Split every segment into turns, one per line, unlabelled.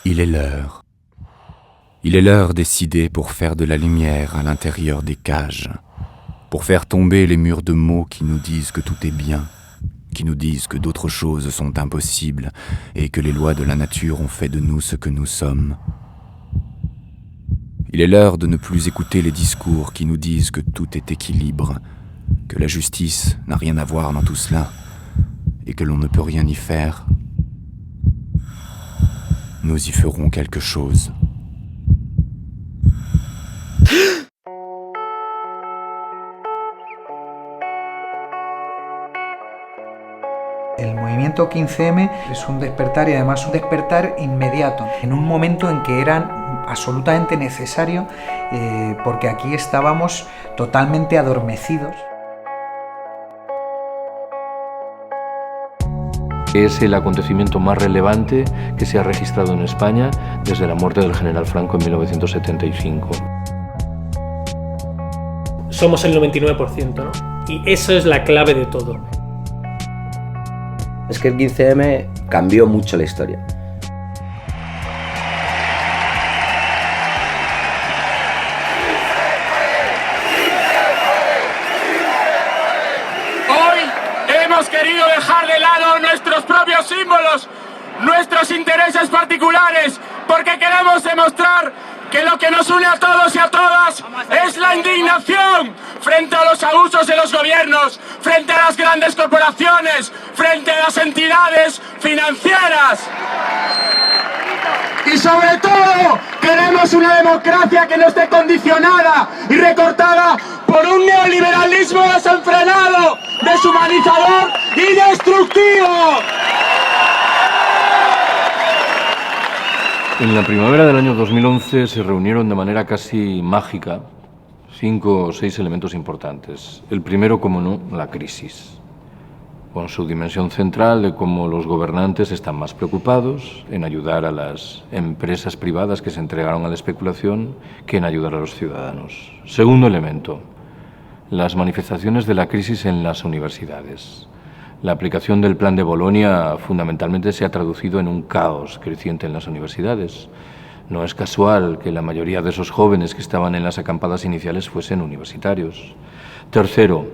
Il est l'heure. Il est l'heure décidée pour faire de la lumière à l'intérieur des cages, pour faire tomber les murs de mots qui nous disent que tout est bien, qui nous disent que d'autres choses sont impossibles et que les lois de la nature ont fait de nous ce que nous sommes. Il est l'heure de ne plus écouter les discours qui nous disent que tout est équilibre, que la justice n'a rien à voir dans tout cela et que l'on ne peut rien y faire. Nous y ferons quelque chose.
El movimiento 15M es un despertar y además un despertar inmediato, en un momento en que era absolutamente necesario porque aquí estábamos totalmente adormecidos.
Es el acontecimiento más relevante que se ha registrado en España desde la muerte del general Franco en 1975.
Somos el 99%, ¿no? Y eso es la clave de todo.
Es que el 15M cambió mucho la historia.
Hemos querido dejar de lado nuestros propios símbolos, nuestros intereses particulares, porque queremos demostrar que lo que nos une a todos y a todas es la indignación frente a los abusos de los gobiernos, frente a las grandes corporaciones, frente a las entidades financieras. Y sobre todo, queremos una democracia que no esté condicionada y recortada por un neoliberalismo desenfrenado, deshumanizador y destructivo.
En la primavera del año 2011 se reunieron de manera casi mágica 5 o 6 elementos importantes. El primero, como no, la crisis, con su dimensión central de cómo los gobernantes están más preocupados en ayudar a las empresas privadas que se entregaron a la especulación que en ayudar a los ciudadanos. Segundo elemento, las manifestaciones de la crisis en las universidades. La aplicación del Plan de Bolonia fundamentalmente se ha traducido en un caos creciente en las universidades. No es casual que la mayoría de esos jóvenes que estaban en las acampadas iniciales fuesen universitarios. Tercero,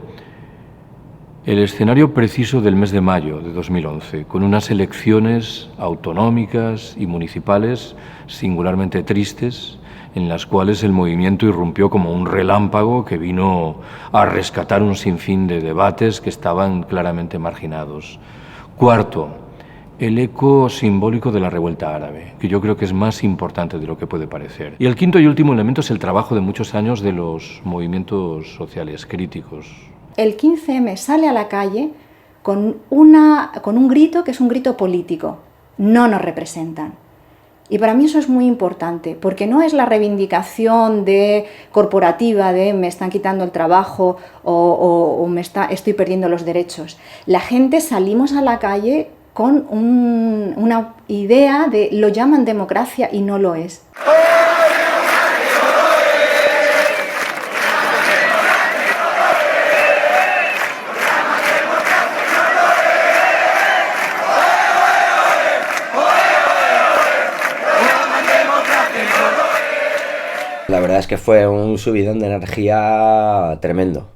el escenario preciso del mes de mayo de 2011, con unas elecciones autonómicas y municipales singularmente tristes, en las cuales el movimiento irrumpió como un relámpago que vino a rescatar un sinfín de debates que estaban claramente marginados. Cuarto, el eco simbólico de la revuelta árabe, que yo creo que es más importante de lo que puede parecer. Y el quinto y último elemento es el trabajo de muchos años de los movimientos sociales críticos.
El 15M sale a la calle con un grito que es un grito político. No nos representan. Y para mí eso es muy importante, porque no es la reivindicación corporativa de me están quitando el trabajo o estoy perdiendo los derechos. La gente salimos a la calle con una idea de lo llaman democracia y no lo es.
La verdad es que fue un subidón de energía tremendo,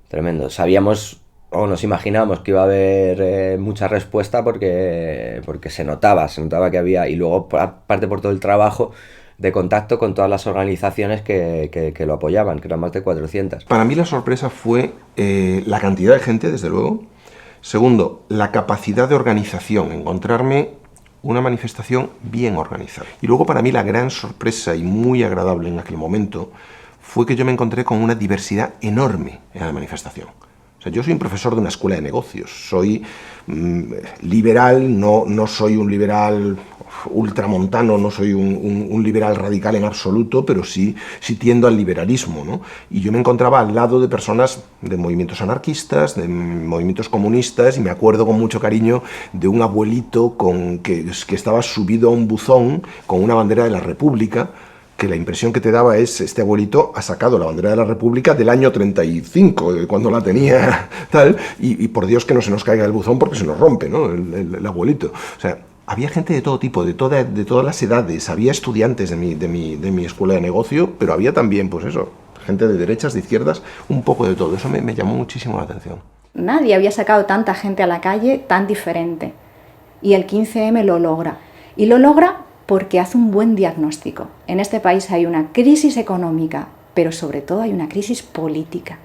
tremendo. Sabíamos o nos imaginábamos que iba a haber mucha respuesta porque se notaba que había, y luego aparte por todo el trabajo de contacto con todas las organizaciones que lo apoyaban, que eran más de 400.
Para mí la sorpresa fue la cantidad de gente, desde luego. Segundo, la capacidad de organización, encontrarme una manifestación bien organizada. Y luego para mí la gran sorpresa y muy agradable en aquel momento fue que yo me encontré con una diversidad enorme en la manifestación. O sea, yo soy un profesor de una escuela de negocios, soy liberal, no soy un liberal ultramontano, no soy un liberal radical en absoluto, pero sí tiendo al liberalismo, ¿no? Y yo me encontraba al lado de personas de movimientos anarquistas, de movimientos comunistas, y me acuerdo con mucho cariño de un abuelito que estaba subido a un buzón con una bandera de la República, que la impresión que te daba es, este abuelito ha sacado la bandera de la República del año 35, cuando la tenía tal, y por Dios que no se nos caiga el buzón porque se nos rompe, ¿no? El abuelito. O sea, había gente de todo tipo, de todas las edades, había estudiantes de mi escuela de negocio, pero había también, pues eso, gente de derechas, de izquierdas, un poco de todo. Eso me llamó muchísimo la atención.
Nadie había sacado tanta gente a la calle tan diferente. Y el 15M lo logra. Y lo logra porque hace un buen diagnóstico. En este país hay una crisis económica, pero sobre todo hay una crisis política.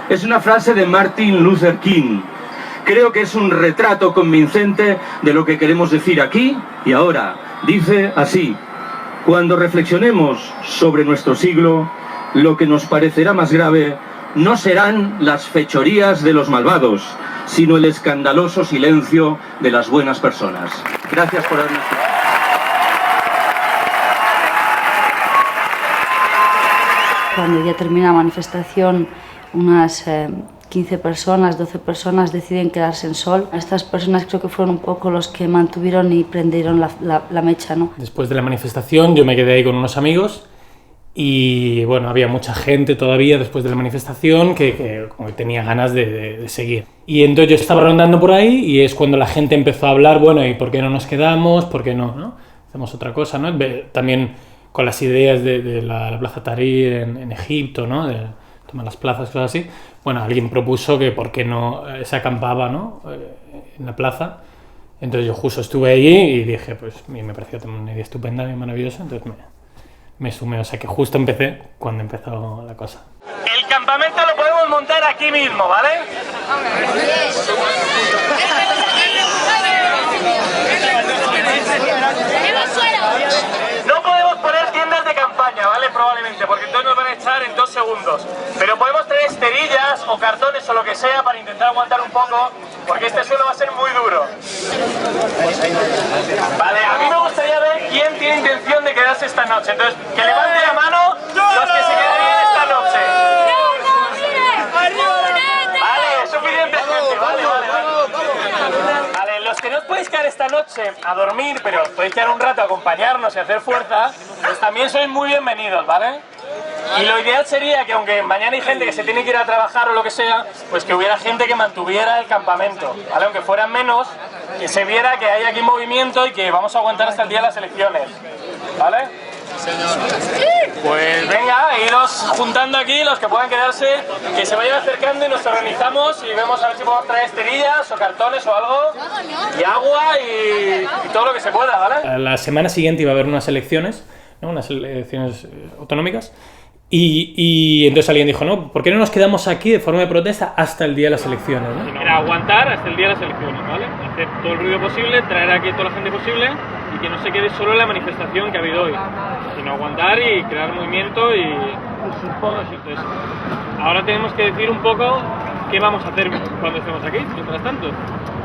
Es una frase de Martin Luther King. Creo que es un retrato convincente de lo que queremos decir aquí y ahora. Dice así: cuando reflexionemos sobre nuestro siglo, lo que nos parecerá más grave no serán las fechorías de los malvados, sino el escandaloso silencio de las buenas personas. Gracias por haberme escuchado.
Cuando ya termina la manifestación, unas 15 personas, 12 personas deciden quedarse en Sol. Estas personas creo que fueron un poco los que mantuvieron y prendieron la mecha, ¿no?
Después de la manifestación yo me quedé ahí con unos amigos y bueno, había mucha gente todavía después de la manifestación que como que tenía ganas de seguir. Y entonces yo estaba rondando por ahí y es cuando la gente empezó a hablar, bueno, ¿y por qué no nos quedamos? ¿Por qué no? Hacemos otra cosa, ¿no? También con las ideas de la Plaza Tahrir en Egipto, ¿no? De tomar las plazas, cosas así. Bueno, alguien propuso que por qué no se acampaba, ¿no? En la plaza. Entonces yo justo estuve allí y dije, pues me pareció una idea estupenda y maravillosa, entonces me sumé. O sea que justo empecé cuando empezó la cosa.
El campamento lo podemos montar aquí mismo, ¿vale? No podemos poner tiendas de campaña, ¿vale? Probablemente, porque entonces nos van a echar en 2 segundos. Pero podemos tener esterillas o cartones o lo que sea para intentar aguantar un poco, porque este suelo va a ser muy duro. Vale, a mí me gustaría ver quién tiene intención de quedarse esta noche. Entonces, que levante la mano los que se quedarían esta noche. Vale, suficiente gente, vale. Vale, los que no os podéis quedar esta noche a dormir, pero podéis quedar un rato a acompañarnos y hacer fuerza, pues también sois muy bienvenidos, ¿vale? Y lo ideal sería que aunque mañana hay gente que se tiene que ir a trabajar o lo que sea, pues que hubiera gente que mantuviera el campamento, ¿vale? Aunque fueran menos, que se viera que hay aquí movimiento y que vamos a aguantar hasta el día de las elecciones, ¿vale? Pues venga, iros juntando aquí los que puedan quedarse, que se vayan acercando y nos organizamos y vemos a ver si podemos traer esterillas o cartones o algo, y agua y todo lo que se pueda, ¿vale?
La semana siguiente iba a haber unas elecciones, ¿no? Unas elecciones autonómicas. Y entonces alguien dijo, no, ¿por qué no nos quedamos aquí de forma de protesta hasta el día de las elecciones, ¿no? Era aguantar hasta el día de las elecciones, ¿vale? Hacer todo el ruido posible, traer aquí a toda la gente posible y que no se quede solo en la manifestación que ha habido hoy, sino aguantar y crear movimiento y entonces, ahora tenemos que decir un poco qué vamos a hacer cuando estemos aquí, mientras tanto.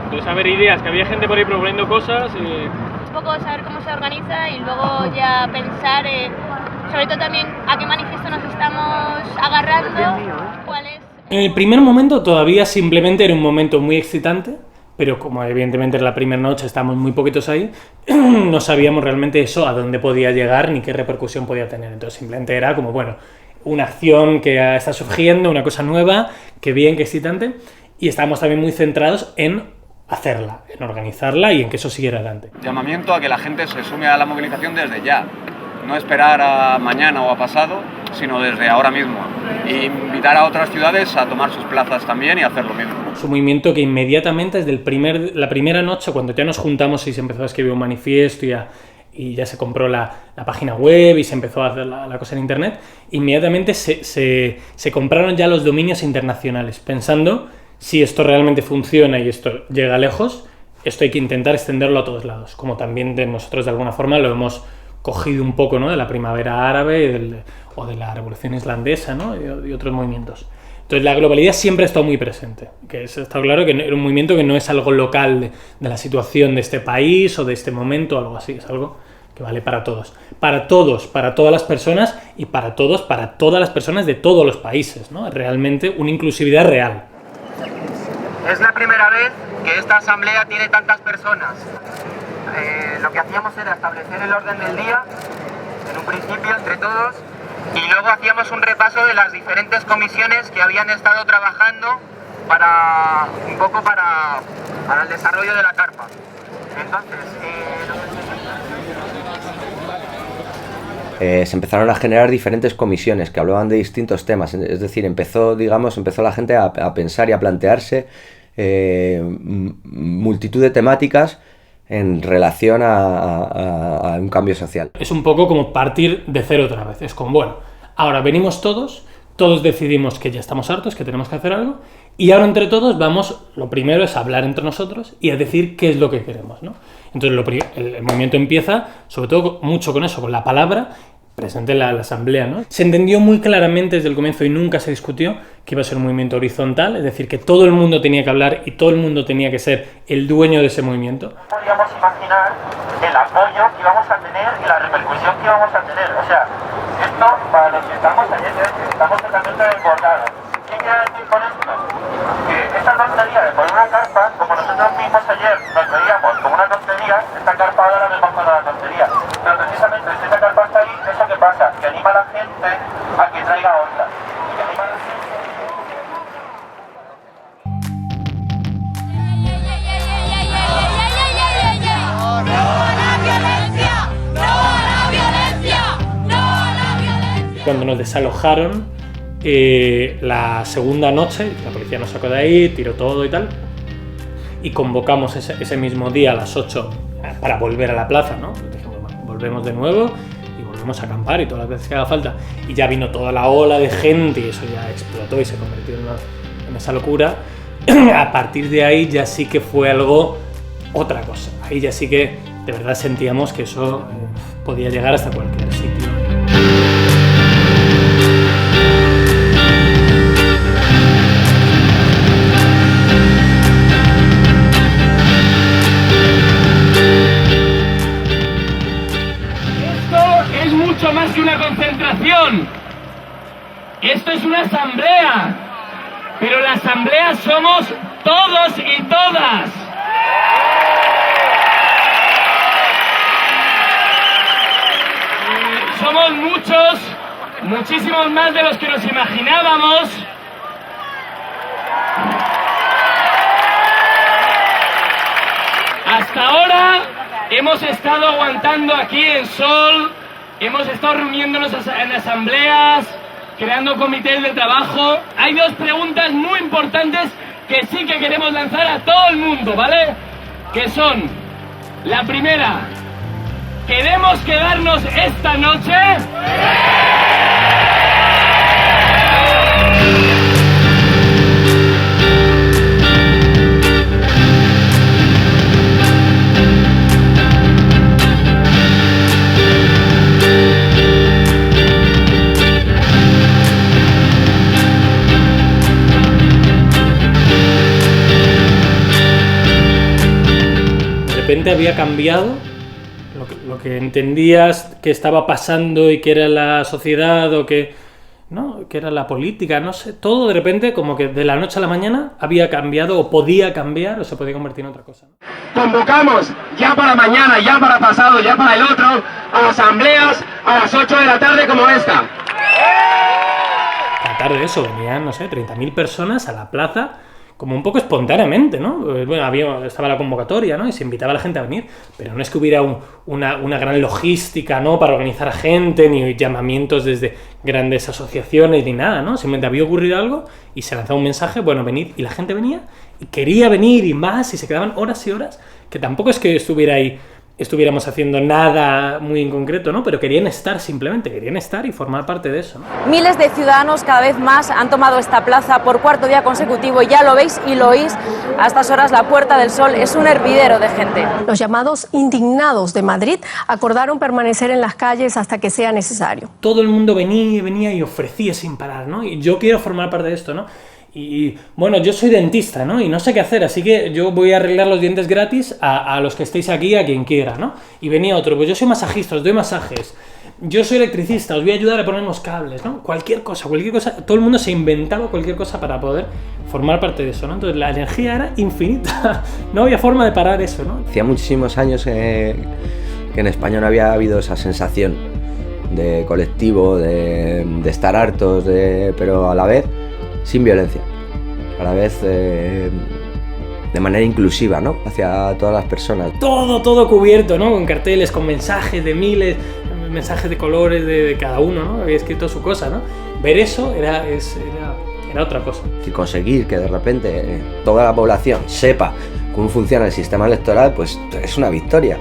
Entonces, a ver ideas, que había gente por ahí proponiendo cosas y...
Un poco saber cómo se organiza y luego ya pensar sobre todo también a qué manifiesto nos estamos agarrando, cuál es...
En el primer momento todavía simplemente era un momento muy excitante, pero como evidentemente era la primera noche, estábamos muy poquitos ahí, no sabíamos realmente eso, a dónde podía llegar ni qué repercusión podía tener. Entonces simplemente era como, bueno, una acción que está surgiendo, una cosa nueva, que bien, que excitante, y estábamos también muy centrados en hacerla, en organizarla y en que eso siguiera adelante.
Llamamiento a que la gente se sume a la movilización desde ya. No esperar a mañana o a pasado, sino desde ahora mismo. E invitar a otras ciudades a tomar sus plazas también y hacer lo mismo.
Es un movimiento que inmediatamente, desde la primera noche, cuando ya nos juntamos y se empezó a escribir un manifiesto y ya se compró la página web y se empezó a hacer la cosa en internet, inmediatamente se compraron ya los dominios internacionales, pensando si esto realmente funciona y esto llega lejos, esto hay que intentar extenderlo a todos lados, como también nosotros de alguna forma lo hemos cogido un poco, ¿no? De la primavera árabe o de la revolución islandesa, ¿no? y otros movimientos. Entonces la globalidad siempre ha estado muy presente, que está claro que era un movimiento que no es algo local de la situación de este país o de este momento o algo así, es algo que vale para todos, para todas las personas y para todas las personas de todos los países, ¿no? Realmente una inclusividad real.
Es la primera vez que esta asamblea tiene tantas personas. Lo que hacíamos era establecer el orden del día, en un principio entre todos, y luego hacíamos un repaso de las diferentes comisiones que habían estado trabajando para el desarrollo de la carpa. Entonces,
se empezaron a generar diferentes comisiones que hablaban de distintos temas, es decir, empezó la gente a pensar y a plantearse multitud de temáticas en relación a un cambio social.
Es un poco como partir de cero otra vez, es como, bueno, ahora venimos todos decidimos que ya estamos hartos, que tenemos que hacer algo, y ahora entre todos lo primero es hablar entre nosotros y a decir qué es lo que queremos, ¿no? Entonces el movimiento empieza, sobre todo mucho con eso, con la palabra presente en la asamblea, ¿no? Se entendió muy claramente desde el comienzo y nunca se discutió que iba a ser un movimiento horizontal, es decir, que todo el mundo tenía que hablar y todo el mundo tenía que ser el dueño de ese movimiento.
Podríamos imaginar el apoyo que íbamos a tener y la repercusión que íbamos a tener. O sea, esto para los que estamos ayer, estamos totalmente desbordados. ¿Qué quiere decir con esto? Que esta tontería de poner una carpa, como nosotros mismos ayer nos veíamos como una tontería, esta carpa ahora la vemos como una tontería. Pero precisamente si esta carpa está ahí, ¿eso qué pasa? Que anima a la gente a que traiga otra. Y que anima a la gente...
Cuando nos desalojaron la segunda noche, la policía nos sacó de ahí, tiró todo y tal, y convocamos ese mismo día a las 8 para volver a la plaza, ¿no? Dijimos, bueno, volvemos de nuevo y volvemos a acampar y todas las veces que haga falta. Y ya vino toda la ola de gente y eso ya explotó y se convirtió en esa locura. A partir de ahí ya sí que fue algo, otra cosa. Ahí ya sí que de verdad sentíamos que eso podía llegar hasta cualquier sitio.
Mucho más que una concentración. Esto es una asamblea, pero la asamblea somos todos y todas. Somos muchos, muchísimos más de los que nos imaginábamos. Hasta ahora hemos estado aguantando aquí en Sol. Hemos estado reuniéndonos en asambleas, creando comités de trabajo. Hay dos preguntas muy importantes que sí que queremos lanzar a todo el mundo, ¿vale? Que son, la primera, ¿queremos quedarnos esta noche?
De repente había cambiado lo que entendías que estaba pasando y que era la sociedad o que era la política, no sé, todo de repente como que de la noche a la mañana había cambiado o podía cambiar o se podía convertir en otra cosa.
Convocamos ya para mañana, ya para pasado, ya para el otro, a asambleas a las 8 de la tarde como esta.
A la tarde eso, venían, no sé, 30.000 personas a la plaza, como un poco espontáneamente, ¿no? Bueno, estaba la convocatoria, ¿no? Y se invitaba a la gente a venir, pero no es que hubiera una gran logística, ¿no? Para organizar a gente, ni llamamientos desde grandes asociaciones, ni nada, ¿no? Simplemente había ocurrido algo y se lanzaba un mensaje, bueno, venid, y la gente venía y quería venir y más, y se quedaban horas y horas, que tampoco es que estuviéramos haciendo nada muy en concreto, ¿no? Pero querían estar simplemente, querían estar y formar parte de eso, ¿no?
Miles de ciudadanos cada vez más han tomado esta plaza por cuarto día consecutivo, ya lo veis y lo oís, a estas horas la Puerta del Sol es un hervidero de gente.
Los llamados indignados de Madrid acordaron permanecer en las calles hasta que sea necesario.
Todo el mundo venía y ofrecía sin parar, ¿no? Y yo quiero formar parte de esto, ¿no? Y bueno, yo soy dentista, ¿no? Y no sé qué hacer, así que yo voy a arreglar los dientes gratis a los que estéis aquí, a quien quiera, ¿no? Y venía otro, pues yo soy masajista, os doy masajes. Yo soy electricista, os voy a ayudar a poner los cables, ¿no? Cualquier cosa, todo el mundo se inventaba cualquier cosa para poder formar parte de eso, ¿no? Entonces la energía era infinita, no había forma de parar eso, ¿no?
Hacía muchísimos años que en España no había habido esa sensación de colectivo, de estar hartos, pero a la vez sin violencia, a la vez de manera inclusiva, ¿no? Hacia todas las personas.
Todo cubierto, ¿no? Con carteles, con mensajes de miles, mensajes de colores de cada uno, ¿no? Había escrito su cosa, ¿no? Ver eso era otra cosa.
Y conseguir que de repente toda la población sepa cómo funciona el sistema electoral, pues es una victoria.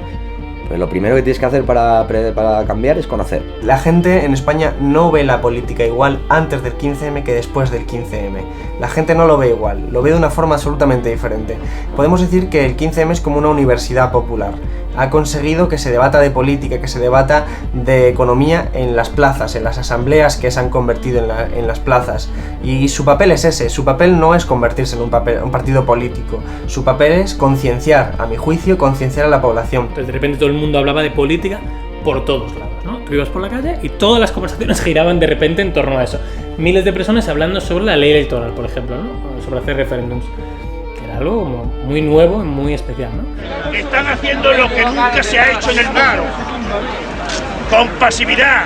Pues lo primero que tienes que hacer para cambiar es conocer.
La gente en España no ve la política igual antes del 15M que después del 15M. La gente no lo ve igual, lo ve de una forma absolutamente diferente. Podemos decir que el 15M es como una universidad popular. Ha conseguido que se debata de política, que se debata de economía en las plazas, en las asambleas que se han convertido en las plazas. Y su papel es ese, su papel no es convertirse en un partido político. Su papel es concienciar, a mi juicio, concienciar a la población.
Entonces de repente todo el mundo hablaba de política por todos lados, ¿no? Tú ibas por la calle y todas las conversaciones giraban de repente en torno a eso. Miles de personas hablando sobre la ley electoral, por ejemplo, ¿no? Sobre hacer referéndums. Algo como muy nuevo y muy especial, ¿no?
Están haciendo lo que nunca se ha hecho en el mundo, con pasividad,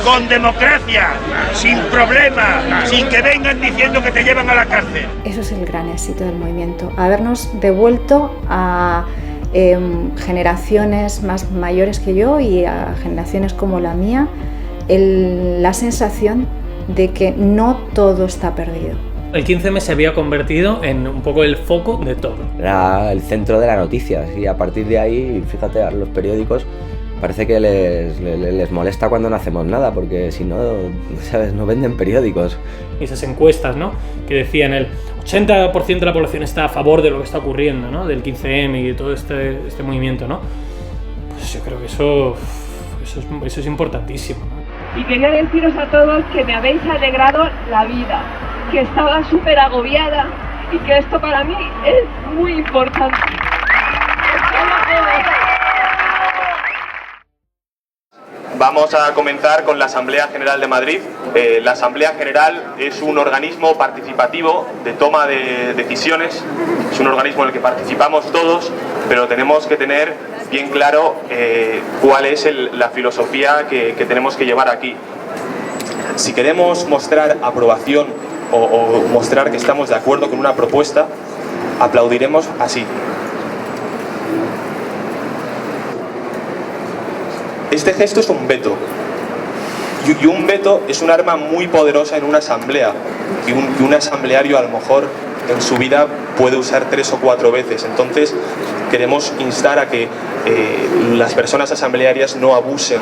con democracia, sin problema, sin que vengan diciendo que te llevan a la cárcel.
Eso es el gran éxito del movimiento, habernos devuelto a generaciones más mayores que yo y a generaciones como la mía la sensación de que no todo está perdido.
El 15M se había convertido en un poco el foco de todo.
Era el centro de la noticia y a partir de ahí, fíjate, a los periódicos parece que les molesta cuando no hacemos nada, porque si no, ¿sabes? No venden periódicos.
Y esas encuestas, ¿no? Que decían el 80% de la población está a favor de lo que está ocurriendo, ¿no? Del 15M y de todo este movimiento, ¿no? Pues yo creo que eso es importantísimo, ¿no?
Y quería deciros a todos que me habéis alegrado la vida, que estaba súper agobiada y que esto para mí es muy importante.
Vamos a comenzar con la Asamblea General de Madrid. La Asamblea General es un organismo participativo de toma de decisiones, es un organismo en el que participamos todos, pero tenemos que tener bien claro cuál es la filosofía que tenemos que llevar aquí. Si queremos mostrar aprobación o mostrar que estamos de acuerdo con una propuesta, aplaudiremos así. Este gesto es un veto, y un veto es un arma muy poderosa en una asamblea, y un asambleario a lo mejor en su vida puede usar 3 o 4 veces. Entonces queremos instar a que las personas asamblearias no abusen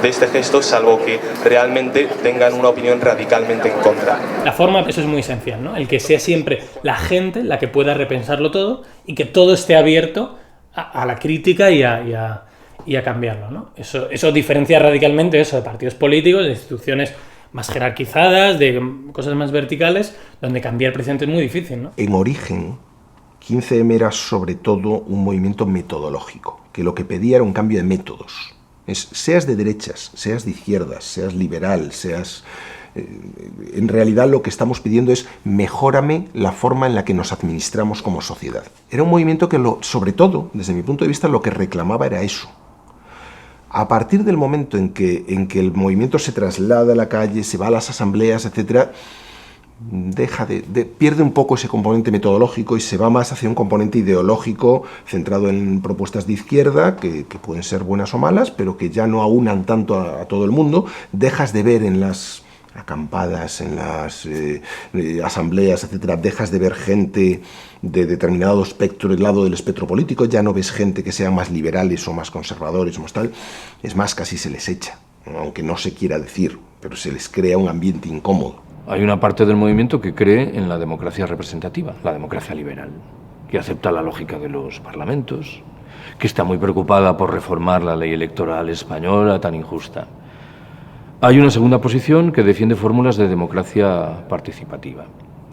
de este gesto, salvo que realmente tengan una opinión radicalmente en contra.
La forma, eso es muy esencial, ¿no? El que sea siempre la gente la que pueda repensarlo todo y que todo esté abierto a la crítica y a cambiarlo, ¿no? Eso diferencia radicalmente eso de partidos políticos, de instituciones más jerarquizadas, de cosas más verticales, donde cambiar precisamente es muy difícil, ¿no?
En origen, 15M era sobre todo un movimiento metodológico, que lo que pedía era un cambio de métodos. Seas de derechas, seas de izquierdas, seas liberal, seas... en realidad lo que estamos pidiendo es mejórame la forma en la que nos administramos como sociedad. Era un movimiento que, sobre todo, desde mi punto de vista, lo que reclamaba era eso. A partir del momento en que el movimiento se traslada a la calle, se va a las asambleas, etc., pierde un poco ese componente metodológico y se va más hacia un componente ideológico centrado en propuestas de izquierda, que pueden ser buenas o malas, pero que ya no aunan tanto a todo el mundo. Dejas de ver en las acampadas, en las asambleas, etcétera, dejas de ver gente de determinado espectro, del lado del espectro político, ya no ves gente que sea más liberales o más conservadores o más tal. Es más, casi se les echa, aunque no se quiera decir, pero se les crea un ambiente incómodo.
Hay una parte del movimiento que cree en la democracia representativa, la democracia liberal, que acepta la lógica de los parlamentos, que está muy preocupada por reformar la ley electoral española tan injusta. Hay una segunda posición que defiende fórmulas de democracia participativa.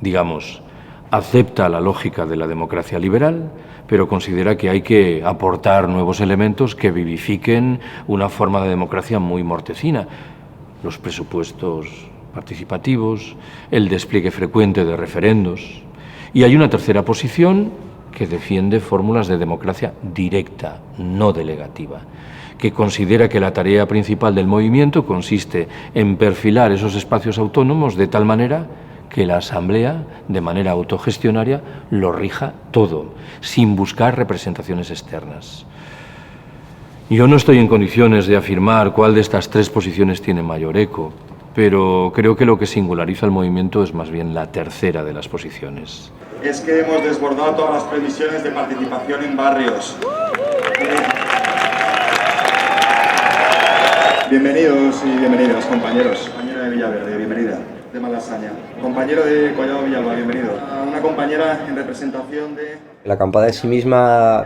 Digamos, acepta la lógica de la democracia liberal, pero considera que hay que aportar nuevos elementos que vivifiquen una forma de democracia muy mortecina. Los presupuestos participativos, el despliegue frecuente de referendos. Y hay una tercera posición que defiende fórmulas de democracia directa, no delegativa, que considera que la tarea principal del movimiento consiste en perfilar esos espacios autónomos de tal manera que la Asamblea, de manera autogestionaria, lo rija todo, sin buscar representaciones externas. Yo no estoy en condiciones de afirmar cuál de estas tres posiciones tiene mayor eco, pero creo que lo que singulariza el movimiento es más bien la tercera de las posiciones.
Es que hemos desbordado todas las previsiones de participación en barrios. Bienvenidos y bienvenidas, compañeros. Compañera de Villaverde, bienvenida. De Malasaña. Compañero de Collado Villalba, bienvenido. Una compañera en representación de...
La acampada en sí misma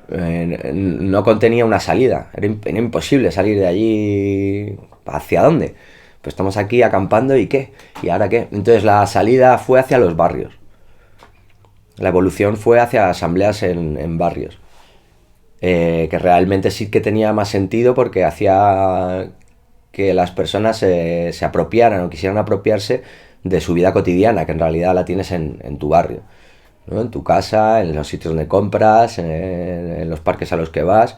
no contenía una salida. Era imposible salir de allí. ¿Hacia dónde? Pues estamos aquí acampando y ¿qué? ¿Y ahora qué? Entonces la salida fue hacia los barrios. La evolución fue hacia asambleas en barrios. Que realmente sí que tenía más sentido porque hacía que las personas se apropiaran o quisieran apropiarse de su vida cotidiana, que en realidad la tienes en tu barrio, ¿no? En tu casa, en los sitios donde compras, en los parques a los que vas.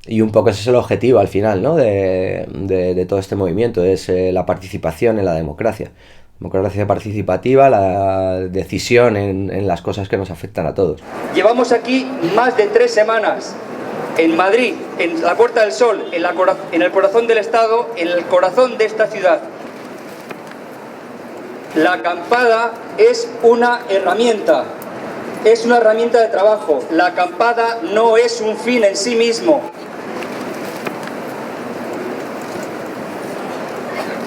Y un poco ese es el objetivo al final, ¿no? de todo este movimiento, es la participación en la democracia. Democracia participativa, la decisión en las cosas que nos afectan a todos.
Llevamos aquí más de 3 semanas, en Madrid, en la Puerta del Sol, en el corazón del Estado, en el corazón de esta ciudad. La acampada es una herramienta de trabajo. La acampada no es un fin en sí mismo.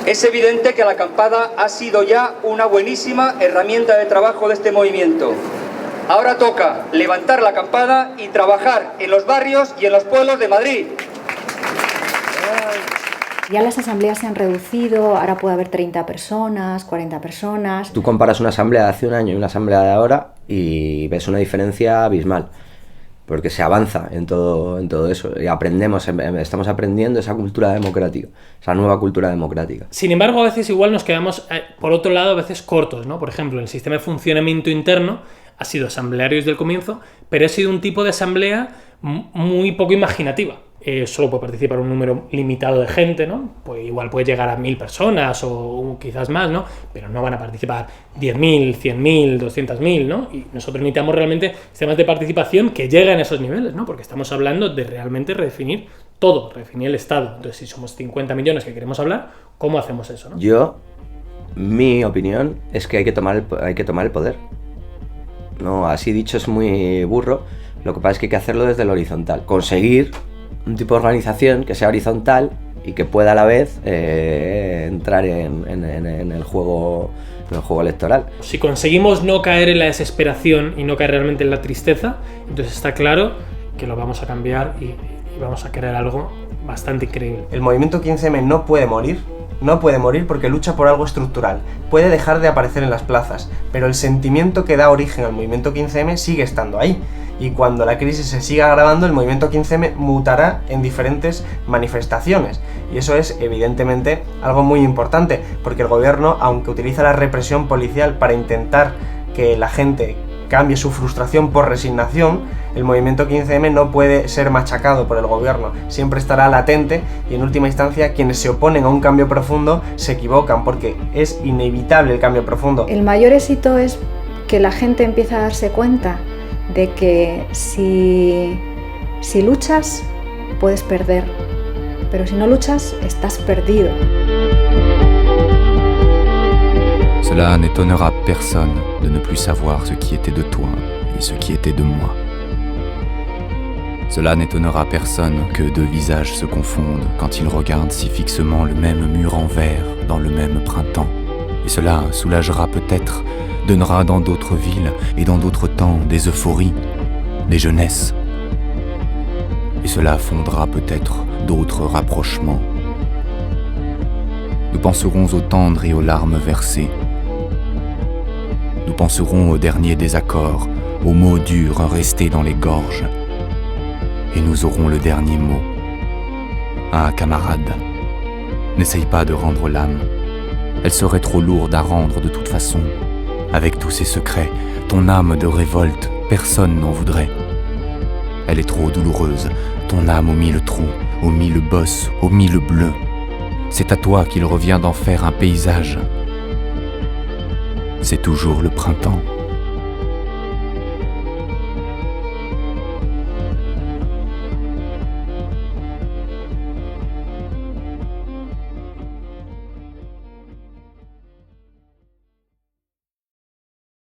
Es evidente que la acampada ha sido ya una buenísima herramienta de trabajo de este movimiento. Ahora toca levantar la acampada y trabajar en los barrios y en los pueblos de Madrid.
Ya las asambleas se han reducido, ahora puede haber 30 personas, 40 personas.
Tú comparas una asamblea de hace un año y una asamblea de ahora y ves una diferencia abismal. Porque se avanza en todo eso y estamos aprendiendo esa cultura democrática, esa nueva cultura democrática.
Sin embargo, a veces igual nos quedamos, por otro lado, a veces cortos, ¿no? Por ejemplo, el sistema de funcionamiento interno ha sido asambleario desde el comienzo, pero ha sido un tipo de asamblea muy poco imaginativa. Solo puede participar un número limitado de gente, ¿no? Pues igual puede llegar a 1000 personas o quizás más, ¿no? Pero no van a participar 10.000, 100.000, 200.000, ¿no? Y nosotros necesitamos realmente sistemas de participación que lleguen a esos niveles, ¿no? Porque estamos hablando de realmente redefinir todo, redefinir el Estado. Entonces, si somos 50 millones que queremos hablar, ¿cómo hacemos eso, no?
Mi opinión es que hay que tomar el poder. No, así dicho es muy burro. Lo que pasa es que hay que hacerlo desde el horizontal. Conseguir un tipo de organización que sea horizontal y que pueda a la vez entrar en el juego electoral.
Si conseguimos no caer en la desesperación y no caer realmente en la tristeza, entonces está claro que lo vamos a cambiar y vamos a crear algo bastante increíble.
El movimiento 15M no puede morir porque lucha por algo estructural. Puede dejar de aparecer en las plazas, pero el sentimiento que da origen al movimiento 15M sigue estando ahí. Y cuando la crisis se siga agravando, el movimiento 15M mutará en diferentes manifestaciones. Y eso es, evidentemente, algo muy importante, porque el gobierno, aunque utiliza la represión policial para intentar que la gente cambie su frustración por resignación, el movimiento 15M no puede ser machacado por el gobierno. Siempre estará latente y, en última instancia, quienes se oponen a un cambio profundo se equivocan, porque es inevitable el cambio profundo.
El mayor éxito es que la gente empieza a darse cuenta de que si luchas, puedes perder, pero si no luchas, estás perdido.
Cela n'étonnera personne de ne plus savoir ce qui était de toi et ce qui était de moi. Cela n'étonnera personne que deux visages se confondent quand ils regardent si fixement le même mur en verre dans le même printemps. Et cela soulagera peut-être, donnera dans d'autres villes et dans d'autres temps des euphories, des jeunesses. Et cela fondera peut-être d'autres rapprochements. Nous penserons aux tendres et aux larmes versées. Nous penserons aux derniers désaccords, aux mots durs restés dans les gorges. Et nous aurons le dernier mot. Ah, camarade, n'essaye pas de rendre l'âme. Elle serait trop lourde à rendre de toute façon. Avec tous ses secrets, ton âme de révolte, personne n'en voudrait. Elle est trop douloureuse, ton âme aux 1000 trous, aux 1000 bosses, aux 1000 bleus. C'est à toi qu'il revient d'en faire un paysage. c'est toujours le printemps.